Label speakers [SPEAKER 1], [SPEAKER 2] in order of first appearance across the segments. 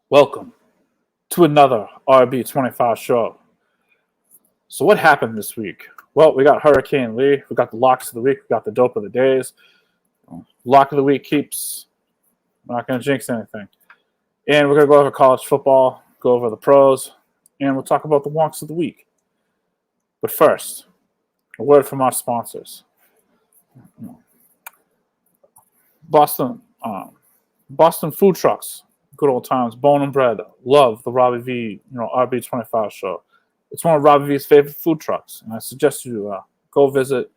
[SPEAKER 1] Welcome to another RB25 show. So, what happened this week? Well, we got Hurricane Lee, we got the locks of the week, we got the dope of the days. Lock of the week keeps, I'm not going to jinx anything. And we're going to go over college football, go over the pros, and we'll talk about the wonks of the week. But first, a word from our sponsors. Boston food trucks. Good old times, bone and bread. Love the RBV, RB25 show. It's one of RBV's favorite food trucks, and I suggest you go visit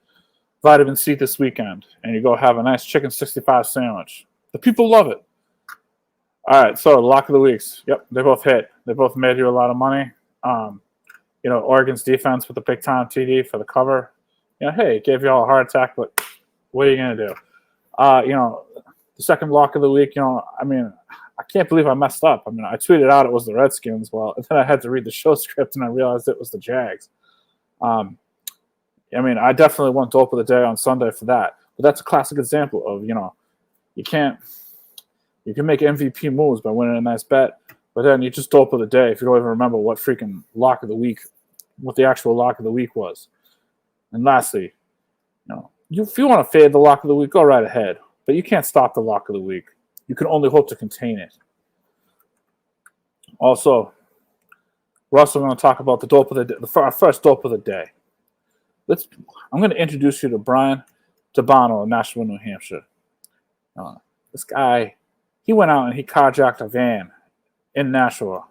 [SPEAKER 1] Vitamin C this weekend, and you go have a nice chicken 65 sandwich. The people love it. All right, so the lock of the weeks. Yep, they both hit. They both made you a lot of money. Oregon's defense with the big time TD for the cover. Hey, it gave you all a heart attack, but what are you gonna do? The second lock of the week. I can't believe I messed up. I tweeted out it was the Redskins. Well, and then I had to read the show script and I realized it was the Jags. I definitely went dope of the day on Sunday for that. But that's a classic example of, you can make MVP moves by winning a nice bet, but then you just dope of the day if you don't even remember what freaking lock of the week, what the actual lock of the week was. And lastly, if you want to fade the lock of the week, go right ahead. But you can't stop the lock of the week. You can only hope to contain it. Also, we're also going to talk about the dope of the day, our first dope of the day. I'm going to introduce you to Brian Tabano of Nashua, New Hampshire. This guy, he went out and he carjacked a van in Nashua.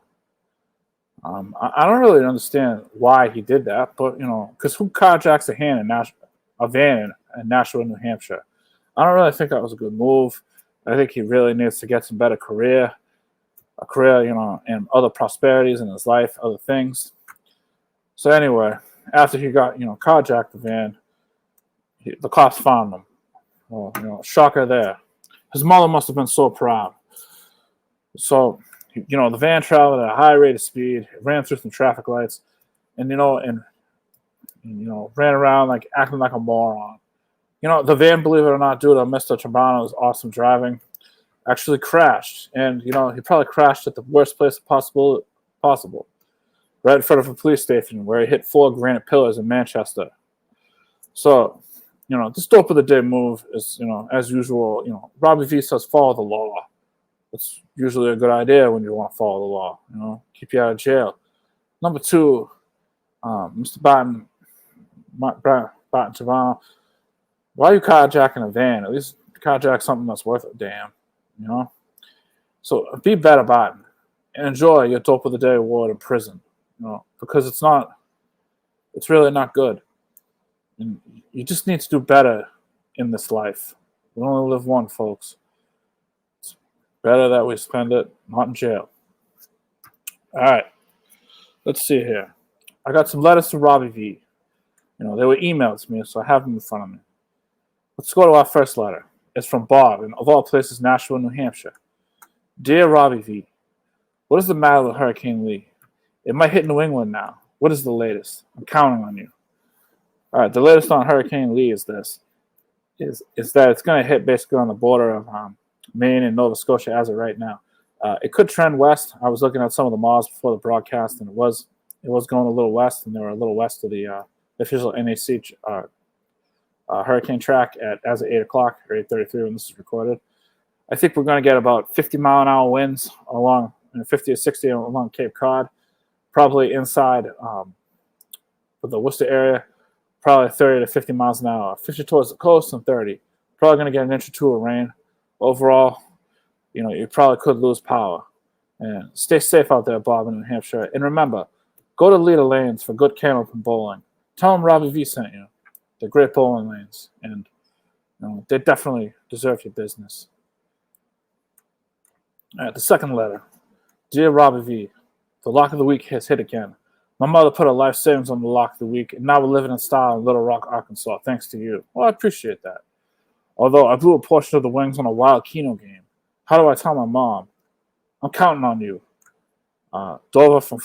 [SPEAKER 1] I don't really understand why he did that, but because who carjacks a van in Nashua, New Hampshire? I don't really think that was a good move. I think he really needs to get some better career, and other prosperities in his life, other things. So anyway, after he got, carjacked the van, the cops found him. Well, shocker there. His mother must have been so proud. So, the van traveled at a high rate of speed, ran through some traffic lights, and ran around like acting like a moron. The van, believe it or not, due to Mr. Trabano's awesome driving, actually crashed. And, he probably crashed at the worst place possible, right in front of a police station where he hit 4 granite pillars in Manchester. So, this dope of the day move is, as usual, Robbie V says follow the law. It's usually a good idea when you want to follow the law, keep you out of jail. Number 2, Mr. Barton Trabano. Why are you carjacking a van? At least carjack something that's worth a damn, So be better about it and enjoy your dope of the day award in prison, because it's really not good. And you just need to do better in this life. We only live one, folks. It's better that we spend it not in jail. All right, let's see here. I got some letters to Robbie V. They were emailed to me, so I have them in front of me. Let's go to our first letter. It's from Bob, in, of all places, Nashua, New Hampshire. Dear Robbie V, what is the matter with Hurricane Lee? It might hit New England now. What is the latest? I'm counting on you. All right, the latest on Hurricane Lee is that it's going to hit basically on the border of Maine and Nova Scotia as of right now. It could trend west. I was looking at some of the models before the broadcast, and it was going a little west, and they were a little west of the official NAC hurricane track as of 8 o'clock or 8:33 when this is recorded. I think we're going to get about 50-mile-an-hour winds along 50 or 60 along Cape Cod, probably inside the Worcester area, probably 30 to 50 miles an hour. 50 towards the coast and 30. Probably going to get an inch or 2 of rain. Overall, you probably could lose power. And stay safe out there, Bob, in New Hampshire. And remember, go to Leader Lanes for good camp and bowling. Tell them Robbie V sent you. They're great bowling lanes, and they definitely deserve your business. All right, the second letter. Dear Robbie V, the lock of the week has hit again. My mother put her life savings on the lock of the week, and now we're living in style in Little Rock, Arkansas, thanks to you. Well, I appreciate that. Although I blew a portion of the wings on a wild Keno game. How do I tell my mom? I'm counting on you. Gusta from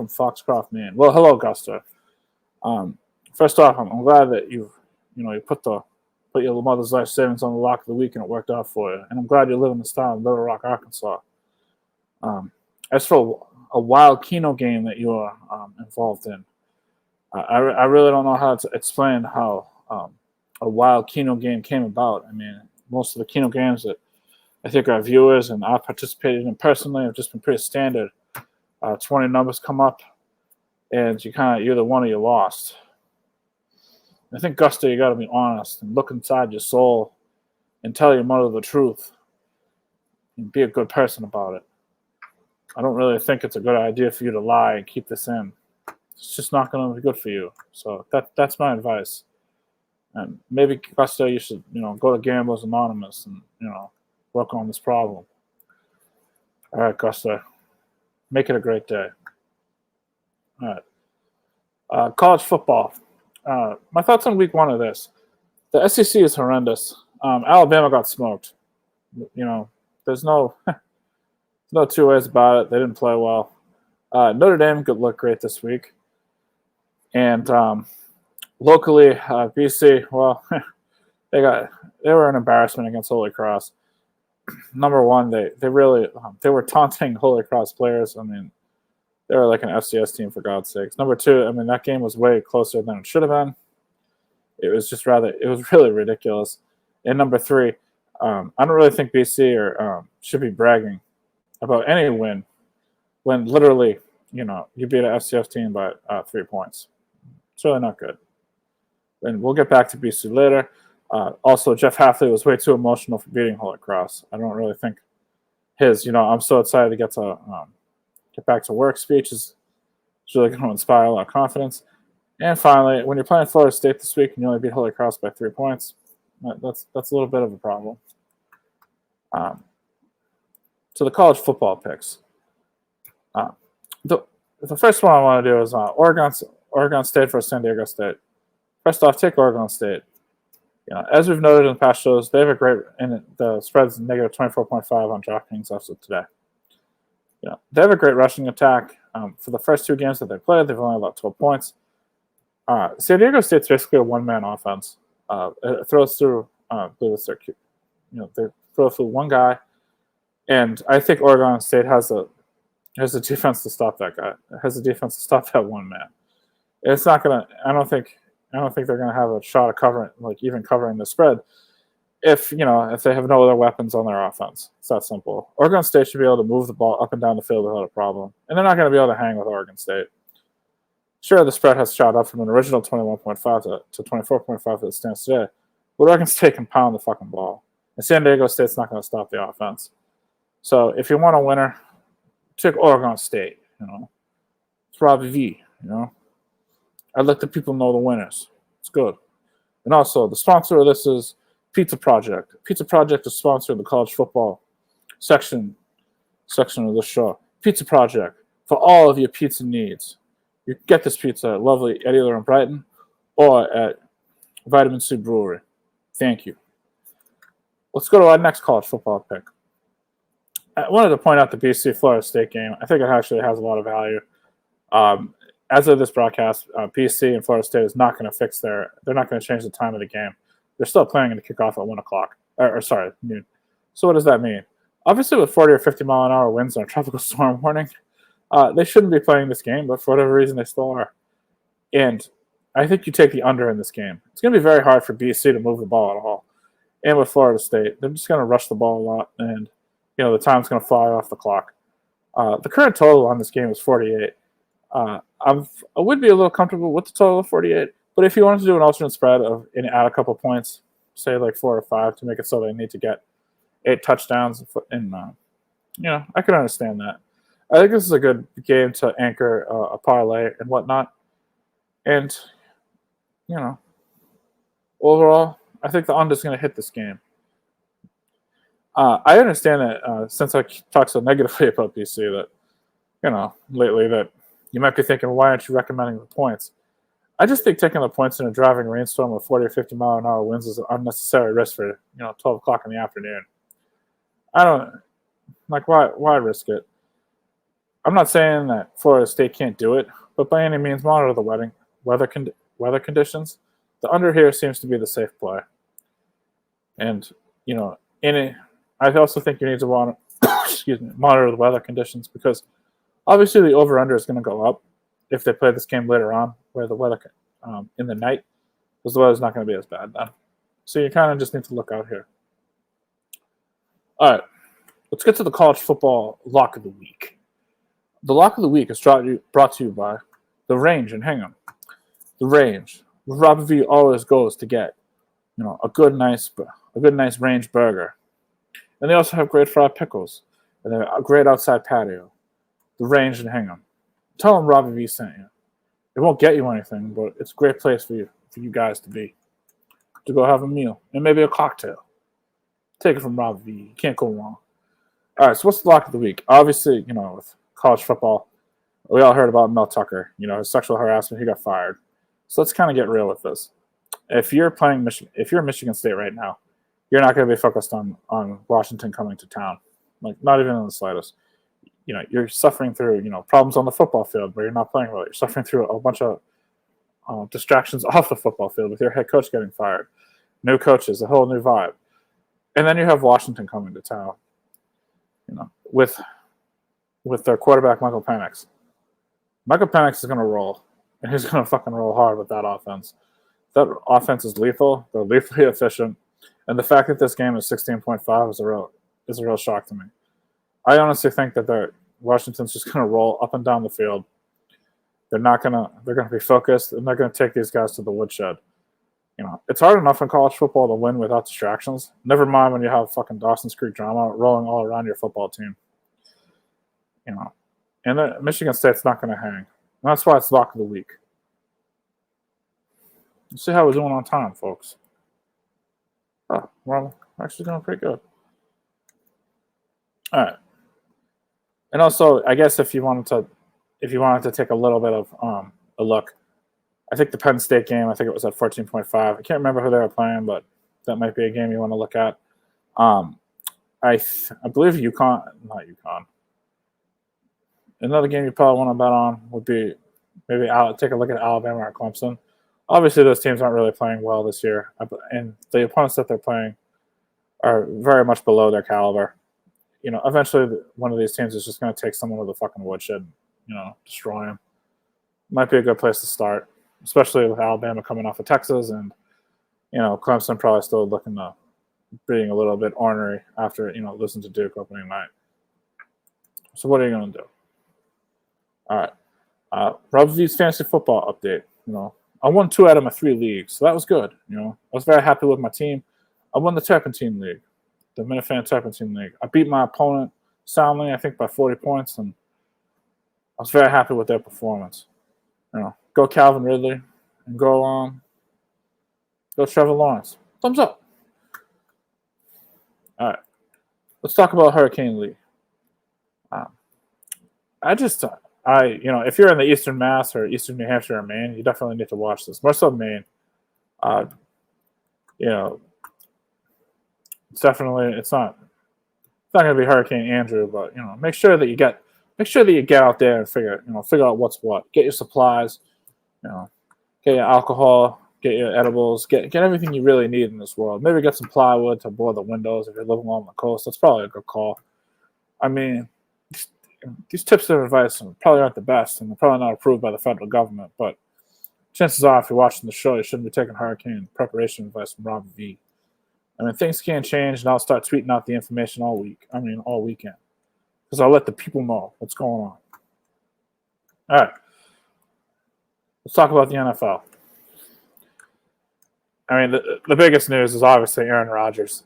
[SPEAKER 1] Foxcroft, Maine. Well, hello, Gusta. First off, I'm glad that you put your mother's life savings on the lock of the week and it worked out for you. And I'm glad you live in the style in Little Rock, Arkansas. As for a wild Keno game that you are involved in, I really don't know how to explain how a wild Keno game came about. I mean, most of the Keno games that I think our viewers and I participated in personally have just been pretty standard. 20 numbers come up, and you either won or you lost. I think, Gusto, you got to be honest and look inside your soul and tell your mother the truth and be a good person about it. I don't really think it's a good idea for you to lie and keep this in. It's just not going to be good for you. So that's my advice. And maybe, Gusto, you should go to Gamblers Anonymous and work on this problem. All right, Gusto, make it a great day. All right, college football. My thoughts on week 1 of this. The SEC is horrendous. Alabama got smoked. There's no two ways about it. They didn't play well. Notre Dame could look great this week. And locally, BC, well, they were an embarrassment against Holy Cross. Number one, they were taunting Holy Cross players. I mean, they were like an FCS team, for God's sakes. Number two, I mean, that game was way closer than it should have been. It was really ridiculous. And number three, I don't really think BC should be bragging about any win when literally, you beat an FCS team by 3 points. It's really not good. And we'll get back to BC later. Also, Jeff Hafley was way too emotional for beating Holy Cross. I don't really think his, I'm so excited to get back to work speech is really going to inspire a lot of confidence. And finally, when you're playing Florida State this week and you only beat Holy Cross by 3 points, that's a little bit of a problem. So the college football picks. The first one I want to do is Oregon State versus San Diego State. First off, take Oregon State. As we've noted in past shows, they have a great, and the spread's negative 24.5 on DraftKings as of today. They have a great rushing attack. For the first 2 games that they played, they've only allowed 12 points. San Diego State's basically a one-man offense. It throws through, they throw through one guy, and I think Oregon State has a defense to stop that guy. It has a defense to stop that one man. It's not gonna. I don't think they're gonna have a shot of covering the spread. If they have no other weapons on their offense, it's that simple. Oregon State should be able to move the ball up and down the field without a problem, and they're not going to be able to hang with Oregon State. Sure, the spread has shot up from an original 21.5 to 24.5 as it stands today, but Oregon State can pound the fucking ball, and San Diego State's not going to stop the offense. So if you want a winner, take Oregon State. It's RBV. I'd let the people know the winners. It's good. And also, the sponsor of this is Pizza Project. Pizza Project is sponsoring the college football section of the show. Pizza Project, for all of your pizza needs. You can get this pizza at lovely either in Brighton or at Vitamin C Brewery. Thank you. Let's go to our next college football pick. I wanted to point out the BC Florida State game. I think it actually has a lot of value. As of this broadcast, BC and Florida State is not going to they're not going to change the time of the game. They're still planning to kick off at 1 o'clock. Noon. So what does that mean? Obviously, with 40 or 50 mile an hour winds and a tropical storm warning, they shouldn't be playing this game, but for whatever reason, they still are. And I think you take the under in this game. It's going to be very hard for BC to move the ball at all. And with Florida State, they're just going to rush the ball a lot, and the time's going to fly off the clock. The current total on this game is 48. I would be a little comfortable with the total of 48. But if you wanted to do an alternate spread and add a couple points, say like 4 or 5, to make it so they need to get 8 touchdowns, and I can understand that. I think this is a good game to anchor a parlay and whatnot. And overall, I think the under is going to hit this game. I understand that since I talked so negatively about BC that lately that you might be thinking, why aren't you recommending the points? I just think taking the points in a driving rainstorm with 40 or 50 mile an hour winds is an unnecessary risk for 12 o'clock in the afternoon. I don't why risk it? I'm not saying that Florida State can't do it, but by any means monitor the weather conditions. The under here seems to be the safe play, and I also think you need to monitor. monitor the weather conditions, because obviously the over-under is going to go up if they play this game later on, where the weather in the night, because the weather's not going to be as bad then. So you kind of just need to look out here. All right, let's get to the college football lock of the week. The lock of the week is brought to you by The Range in Hingham. The Range, where RBV always goes to get, a good nice range burger, and they also have great fried pickles, and they're a great outside patio. The Range in Hingham. Tell them RBV sent you. It won't get you anything, but it's a great place for you guys to be, to go have a meal and maybe a cocktail. Take it from RBV. You can't go wrong. All right, so what's the lock of the week? Obviously, with college football, we all heard about Mel Tucker. His sexual harassment. He got fired. So let's kind of get real with this. If you're Michigan State right now, you're not going to be focused on Washington coming to town, like not even in the slightest. You're suffering through problems on the football field where you're not playing well. You're suffering through a bunch of distractions off the football field with your head coach getting fired, new coaches, a whole new vibe, and then you have Washington coming to town. With their quarterback Michael Penix. Michael Penix is going to roll, and he's going to fucking roll hard with that offense. That offense is lethal. They're lethally efficient, and the fact that this game is 16.5 is a real shock to me. I honestly think that Washington's just going to roll up and down the field. They're going to be focused, and they're going to take these guys to the woodshed. It's hard enough in college football to win without distractions. Never mind when you have fucking Dawson's Creek drama rolling all around your football team. And Michigan State's not going to hang. And that's why it's lock of the week. Let's see how we're doing on time, folks. Oh, well, we're actually doing pretty good. All right. And also, I guess if you wanted to take a little bit of a look, I think the Penn State game, I think it was at 14.5. I can't remember who they were playing, but that might be a game you want to look at. I believe not UConn. Another game you probably want to bet on would be maybe take a look at Alabama or Clemson. Obviously, those teams aren't really playing well this year, and the opponents that they're playing are very much below their caliber. Eventually one of these teams is just going to take someone to the fucking woodshed, destroy them. Might be a good place to start, especially with Alabama coming off of Texas, and Clemson probably still looking to being a little bit ornery after losing to Duke opening night. So what are you going to do? All right, RBV's fantasy football update. I won 2 out of my 3 leagues, so that was good. I was very happy with my team. I won the Turpentine League, the Minifan Turpentine League. I beat my opponent soundly, I think by 40 points, and I was very happy with their performance. Go Calvin Ridley, and go Trevor Lawrence. Thumbs up. All right, let's talk about Hurricane Lee. If you're in the Eastern Mass or Eastern New Hampshire or Maine, you definitely need to watch this. More so Maine. It's not going to be Hurricane Andrew, but make sure that you get out there and figure out what's what. Get your supplies, get your alcohol, get your edibles, get everything you really need in this world. Maybe get some plywood to board the windows if you're living along the coast. That's probably a good call. I mean, these tips of advice probably aren't the best, and they're probably not approved by the federal government, but chances are, if you're watching the show, you shouldn't be taking hurricane preparation advice from RBV. Things can change, and I'll start tweeting out the information all weekend, because I'll let the people know what's going on. All right. Let's talk about the NFL. The biggest news is obviously Aaron Rodgers.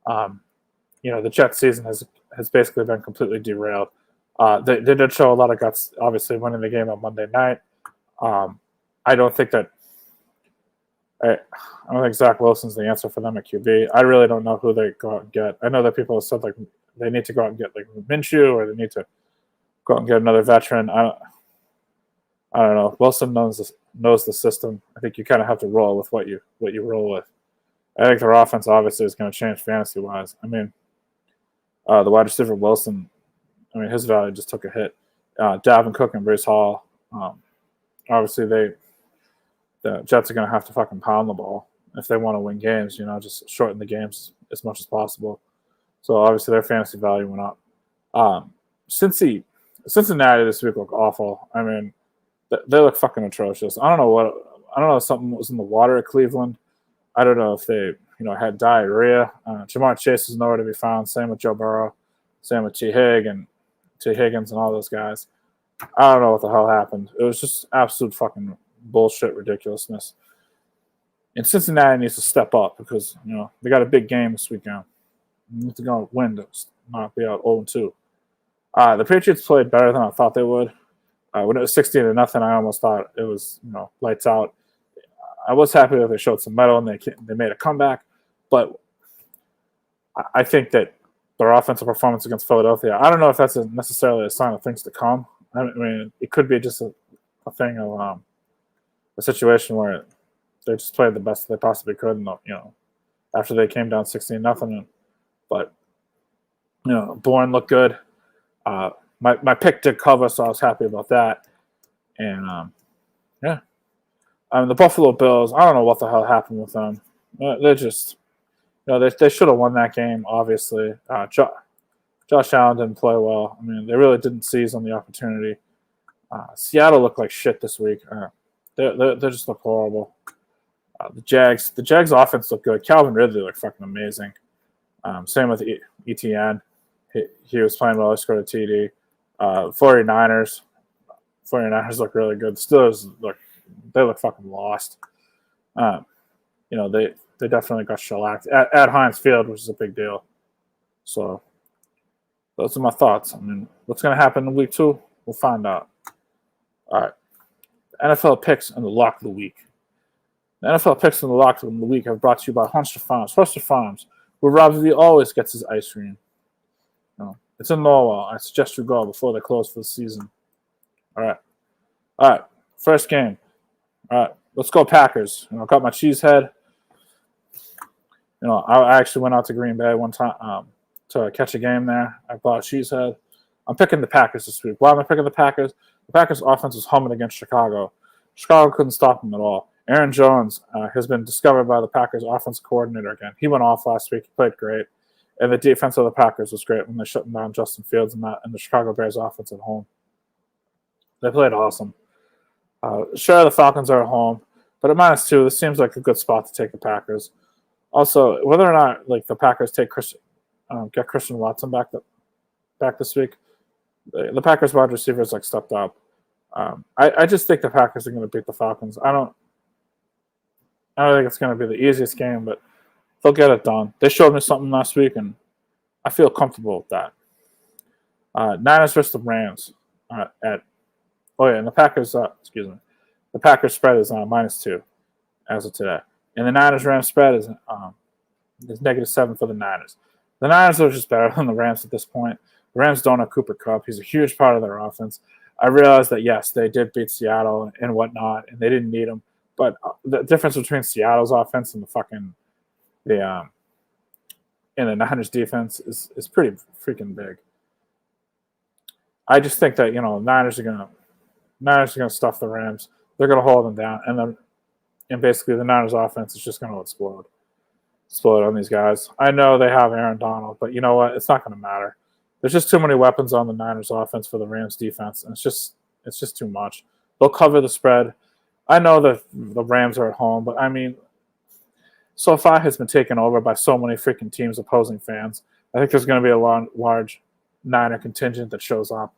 [SPEAKER 1] The Jets season has basically been completely derailed. They did show a lot of guts, obviously, winning the game on Monday night. I don't think Zach Wilson's the answer for them at QB. I really don't know who they go out and get. I know that people have said they need to go out and get Minshew, or they need to go out and get another veteran. I don't know. Wilson knows the system. I think you kind of have to roll with what you roll with. I think their offense obviously is going to change fantasy wise. The wide receiver Wilson, his value just took a hit. Dalvin Cook and Breece Hall. Obviously the Jets are going to have to fucking pound the ball if they want to win games. Just shorten the games as much as possible. So obviously their fantasy value went up. Cincinnati this week look awful. I mean, they look fucking atrocious. I don't know if something was in the water at Cleveland. I don't know if they had diarrhea. Jamar Chase is nowhere to be found. Same with Joe Burrow. Same with T Higgins and all those guys. I don't know what the hell happened. It was just absolute fucking bullshit ridiculousness. And Cincinnati needs to step up because they got a big game this weekend. They need to go win to not be out 0-2. The Patriots played better than I thought they would. When it was 16-0, I almost thought it was lights out. I was happy that they showed some mettle and they made a comeback, but I think that their offensive performance against Philadelphia, I don't know if that's necessarily a sign of things to come. I mean, it could be just a thing of a situation where they just played the best they possibly could, and after they came down 16-0. But Bourne looked good. My pick did cover, so I was happy about that. And yeah, the Buffalo Bills. I don't know what the hell happened with them. They're just, they should have won that game. Obviously, Josh Allen didn't play well. I mean, they really didn't seize on the opportunity. Seattle looked like shit this week. They just look horrible. The Jags offense looked good. Calvin Ridley looked fucking amazing. Same with ETN. He was playing well. He scored a TD. 49ers look really good. Steelers look fucking lost. They definitely got shellacked at Heinz Field, which is a big deal. So those are my thoughts. I mean, what's going to happen in week 2? We'll find out. All right. NFL picks and the lock of the week. The NFL picks and the lock of the week are brought to you by Hunster Farms. Hunster Farms, where RBV always gets his ice cream. It's in Norwell. I suggest you go before they close for the season. All right. First game. All right. Let's go Packers. I got my cheese head. I actually went out to Green Bay one time to catch a game there. I bought a cheese head. I'm picking the Packers this week. Why am I picking the Packers? The Packers' offense was humming against Chicago. Chicago couldn't stop them at all. Aaron Jones has been discovered by the Packers' offensive coordinator again. He went off last week. He played great. And the defense of the Packers was great when they shut down Justin Fields and the Chicago Bears offense at home. They played awesome. Sure, the Falcons are at home, but at -2, this seems like a good spot to take the Packers. Also, whether or not the Packers get Christian Watson back this week, the Packers wide receivers stepped up. I just think the Packers are going to beat the Falcons. I don't think it's going to be the easiest game, but they'll get it done. They showed me something last week, and I feel comfortable with that. Niners versus the Rams and the Packers. The Packers spread is -2 as of today, and the Niners-Rams spread is -7 for the Niners. The Niners are just better than the Rams at this point. The Rams don't have Cooper Kupp. He's a huge part of their offense. I realize that, yes, they did beat Seattle and whatnot, and they didn't need him. But the difference between Seattle's offense and the Niners defense is pretty freaking big. I just think that Niners are gonna stuff the Rams. They're gonna hold them down, and basically the Niners offense is just gonna explode on these guys. I know they have Aaron Donald, but you know what? It's not gonna matter. There's just too many weapons on the Niners offense for the Rams defense, and it's just too much. They'll cover the spread. I know that the Rams are at home, but I mean, SoFi has been taken over by so many freaking teams opposing fans. I think there's going to be a large Niner contingent that shows up.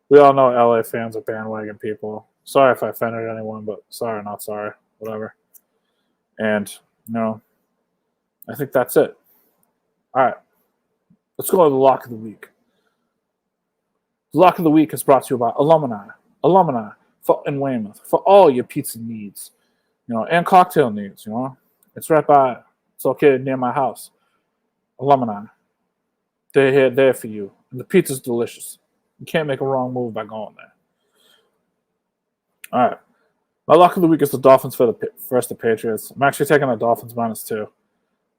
[SPEAKER 1] We all know LA fans are bandwagon people. Sorry if I offended anyone, but sorry, not sorry, whatever. And, I think that's it. All right. Let's go to the lock of the week. The lock of the week is brought to you by Alumni in Weymouth for all your pizza needs, and cocktail needs, It's right by, it's located near my house. Alumni. They're there for you. And the pizza's delicious. You can't make a wrong move by going there. All right. My lock of the week is the Dolphins versus the Patriots. I'm actually taking the Dolphins -2.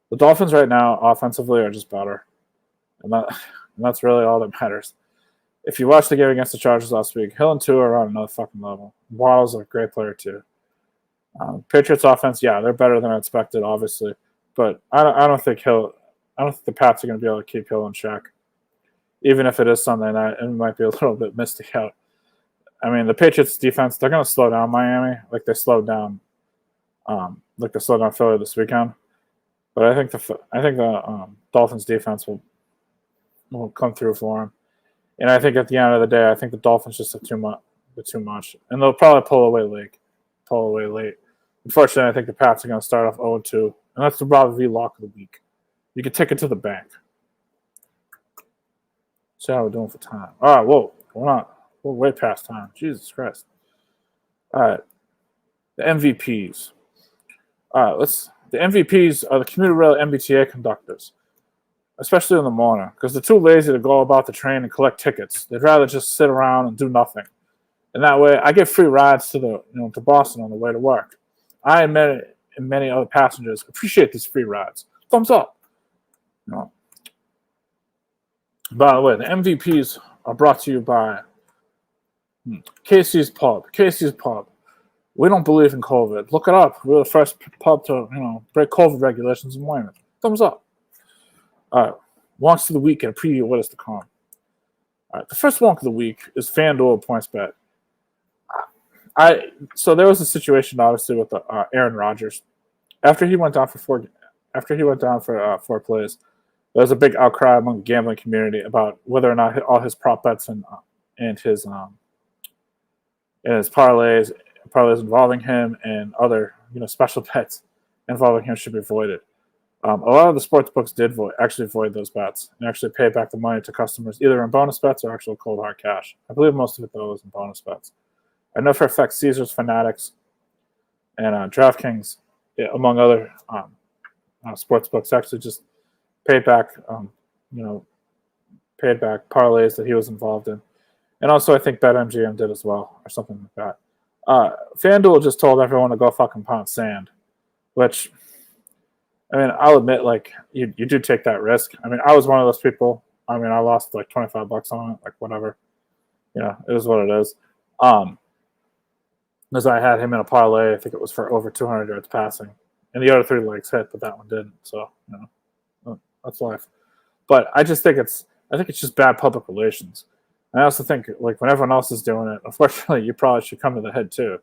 [SPEAKER 1] The Dolphins right now, offensively, are just better. And that's really all that matters. If you watched the game against the Chargers last week, Hill and Tua are on another fucking level. Waddle's a great player, too. Patriots offense, yeah, they're better than I expected, obviously. But I don't think the Pats are going to be able to keep Hill in check. even if it is Sunday night, it might be a little bit misty out. I mean, the Patriots defense, they're going to slow down Miami like they slowed down Philly this weekend. But I think the Dolphins defense will come through for them. And I think at the end of the day, I think the Dolphins just have too much, and they'll probably pull away late. Unfortunately, I think the Pats are going to start off 0-2, and that's the RBV lock of the week. You can take it to the bank. See how we're doing for time. All right, whoa, we're way past time. Jesus Christ. All right, the MVPs. All right, the MVPs are the commuter rail MBTA conductors, especially in the morning, because they're too lazy to go about the train and collect tickets. They'd rather just sit around and do nothing. And that way, I get free rides to Boston on the way to work. I and many other passengers appreciate these free rides. Thumbs up. By the way, the MVPs are brought to you by Casey's Pub. Casey's Pub. We don't believe in COVID. Look it up. We're the first pub to break COVID regulations in Wyoming. Thumbs up. All right, wonks of the week and a preview of what is to come. All right, the first wonk of the week is FanDuel PointsBet. So there was a situation obviously with Aaron Rodgers after he went down for four plays. There was a big outcry among the gambling community about whether or not all his prop bets and his parlays involving him and other special bets involving him should be voided. A lot of the sports books did void those bets and actually pay back the money to customers either in bonus bets or actual cold hard cash. I believe most of it though was in bonus bets. I know for a fact Caesars, Fanatics, and DraftKings, among other sports books, actually just paid back parlays that he was involved in, and also I think BetMGM did as well or something like that. FanDuel just told everyone to go fucking pound sand, which. I mean, I'll admit, you do take that risk. I mean, I was one of those people. I mean, I lost like $25 on it, whatever. It is what it is. As I had him in a parlay, I think it was for over 200 yards passing, and the other 3 legs hit, but that one didn't. So, that's life. But I just think it's just bad public relations. I also think when everyone else is doing it, unfortunately, you probably should come to the head too.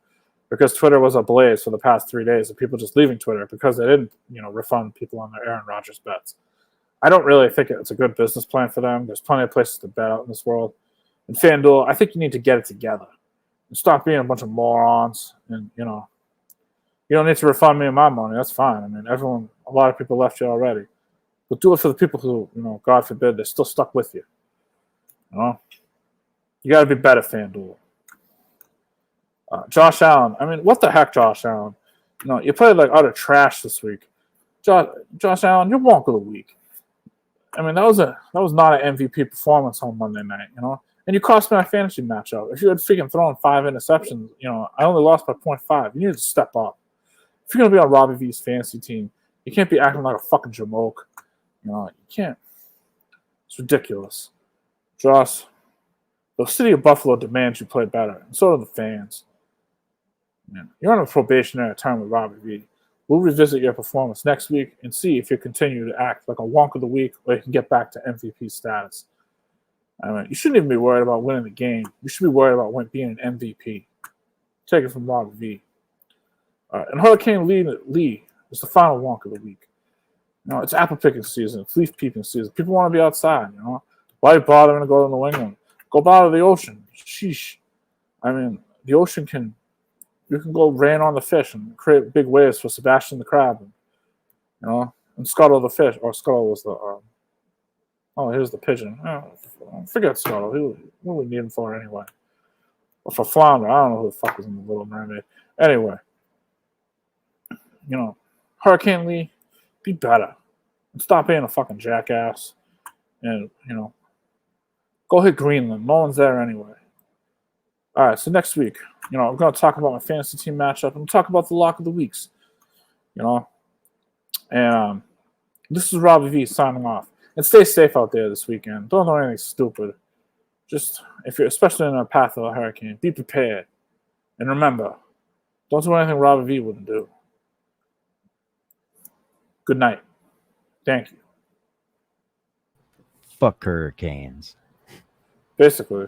[SPEAKER 1] Because Twitter was ablaze for the past 3 days of people just leaving Twitter because they didn't, refund people on their Aaron Rodgers bets. I don't really think it's a good business plan for them. There's plenty of places to bet out in this world. And FanDuel, I think you need to get it together and stop being a bunch of morons. And you don't need to refund me my money. That's fine. I mean, a lot of people left you already, but do it for the people who, God forbid, they're still stuck with you. You got to be better, FanDuel. Josh Allen. I mean, what the heck, Josh Allen? You played like utter trash this week. Josh Allen, you're wonk of the week. I mean, that was not an MVP performance on Monday night, And you cost me my fantasy matchup. If you had freaking thrown 5 interceptions, I only lost by 0.5. You need to step up. If you're gonna be on Robbie V's fantasy team, you can't be acting like a fucking jamoke. You can't. It's ridiculous. Josh, the city of Buffalo demands you play better, and so do the fans. You're on a probationary term with Robbie V. We'll revisit your performance next week and see if you continue to act like a wonk of the week or you can get back to MVP status. I mean, you shouldn't even be worried about winning the game. You should be worried about being an MVP. Take it from Robbie V. And Hurricane Lee is the final wonk of the week. It's apple picking season. It's leaf peeping season. People want to be outside, Why are you bothering to go to New England? Go bother the ocean. Sheesh. I mean, the ocean you can go rain on the fish and create big waves for Sebastian the crab, and Scuttle the fish. Or Scuttle was here's the pigeon. Forget Scuttle. What we need him for anyway? Or for Flounder. I don't know who the fuck was in the Little Mermaid. Anyway, Hurricane Lee, be better. And stop being a fucking jackass. And, go hit Greenland. No one's there anyway. All right, so next week, I'm going to talk about my fantasy team matchup. I'm going to talk about the lock of the weeks, And this is Robbie V signing off. And stay safe out there this weekend. Don't do anything stupid. Just, especially in a path of a hurricane, be prepared. And remember, don't do anything Robbie V wouldn't do. Good night. Thank you.
[SPEAKER 2] Fuck hurricanes.
[SPEAKER 1] basically.